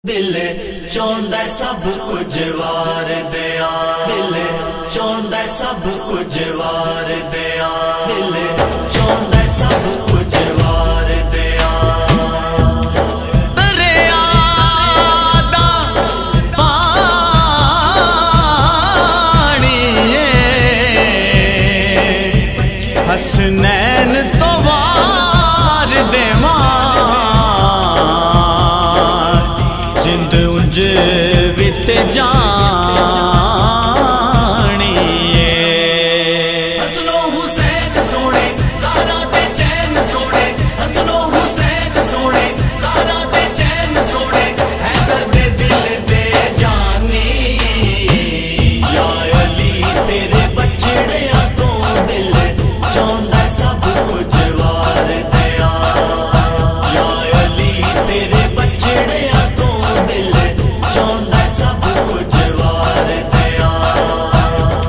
दिल चाहंदा सब कुछ वार दिया, दिल चाहंदा सब कुछ वार दिया, दिल चाहंदा सब कुछ वार दिया। दरिया दा पानी हसनैन तो वार देवा, जिंद उंज वित जानी हसनो हुसैन सोने सारा ते चैन सोने, हसनो हुसैन सोने सारा ते चैन सोने, हैदर दे दिल दे जानी। या अली तेरे बछड़े तो दिल चाहंदा सब कुछ वार दिया, या अली तेरे बछड़े तो दिल चाहंदा सब कुछ वार दिया।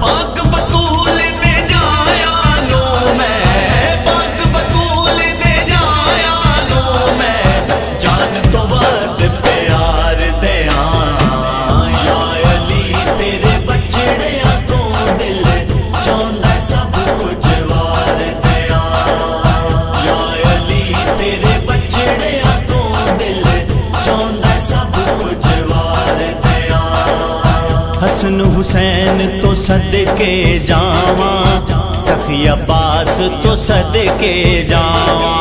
पाक बतूल दे जाया लो मैं, पाक बतूल दे जाया लो मैं, जान तो वद प्यार दिया, या अली तेरे बछड़े तो दिल चाहंदा सब कुछ वार दिया, या अली तेरे बछड़े तो दिल चाहंदा सब कुछ वार दिया। हसन हुसैन तो सदके जावा, सखी अब्बास तो सदके जावा,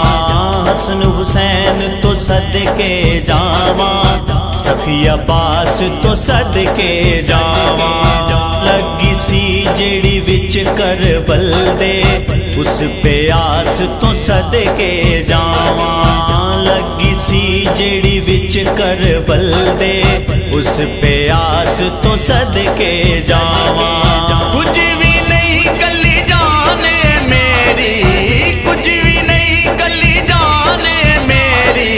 हसन हुसैन तो सदके जावा, सखी अब्बास तो सदके जावा। लगी सी जेड़ी विच करबल दे, उस प्यास तो सदके जावा, लगी सी जेड़ी विच करबल दे, उस प्यास तो सदके जावा। कुछ भी नहीं कली जाने मेरी, कुछ भी नहीं कली जाने मेरी,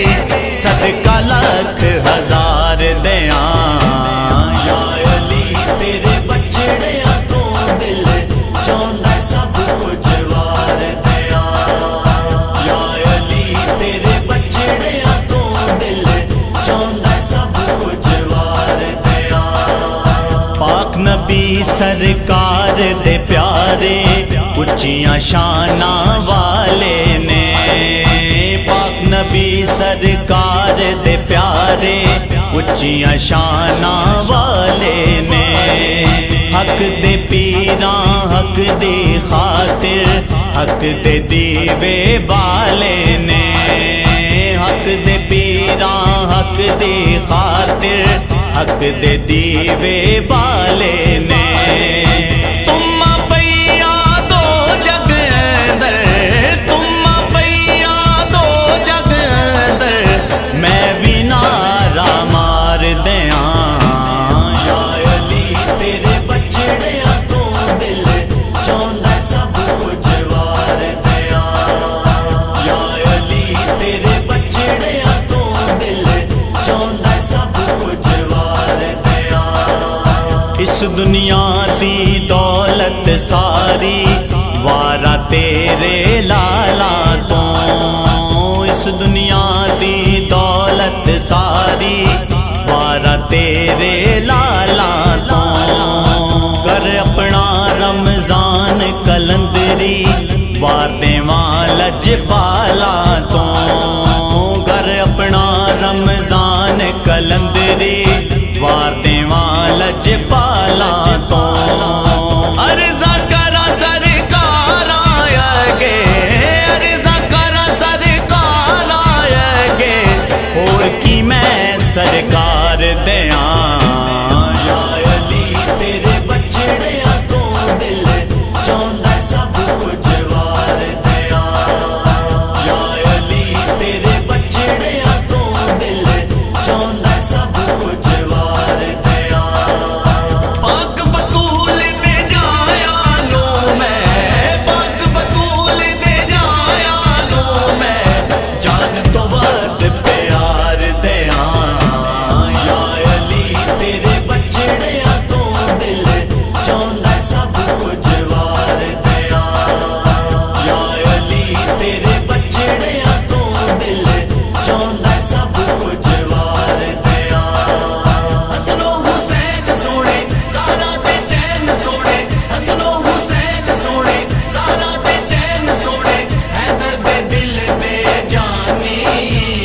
सदका लाख हजार दिया। या अली तेरे बछड़े तो दिल चाहंदा सब कुछ वार दिया, या अली तेरे बछड़े तो दिल चाहंदा सब कुछ वार दिया। पाक नबी सरकार दे प्यारे, उच्चियां शाना वाले ने, पाक नबी सरकार दे प्यारे, उच्चियां शाना वाले ने। हक दे पीरा हक दे खातिर, हक दे दीवे बाले ने, हक दे पीरा हक दे खातिर, हक दे दीवे बाले ने। तुम पैया दो जग अंदर, तुम पैया दो जग अंदर, मैं भी नारा मार दिया। या अली तेरे बछड़े तो दिल चाहंदा सब कुछ वार दिया, या अली तेरे बछड़े तो दिल चाहंदा सब कुछ वार दिया। इस दुनिया दी दौलत सारी, वारा तेरे लाला तो, इस दुनिया दी दौलत सारी, वारा तेरे लाला तो। कर अपना रमजान कलंदरी, वार देवां लजपाला तो, कर अपना रमजान कलंदरी, वार देवां लजपाला तो। अर्ज़ा करा सरकार आएगे, अर्ज़ा करा सरकार आएगे, और की मैं सरकार दिया। या अली तेरे बछड़े तो दिल चाहंदा सब कुछ वार दिया, या अली तेरे बछड़े तो दिल चाहंदा सब कुछ वार दिया। पाक बतूल दे जाया लो मैं, पाक बतूल दे जाया लो मैं, जान तो वद प्यार दिया, या अली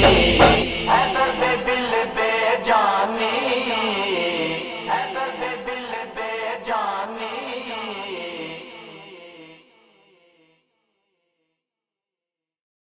जानी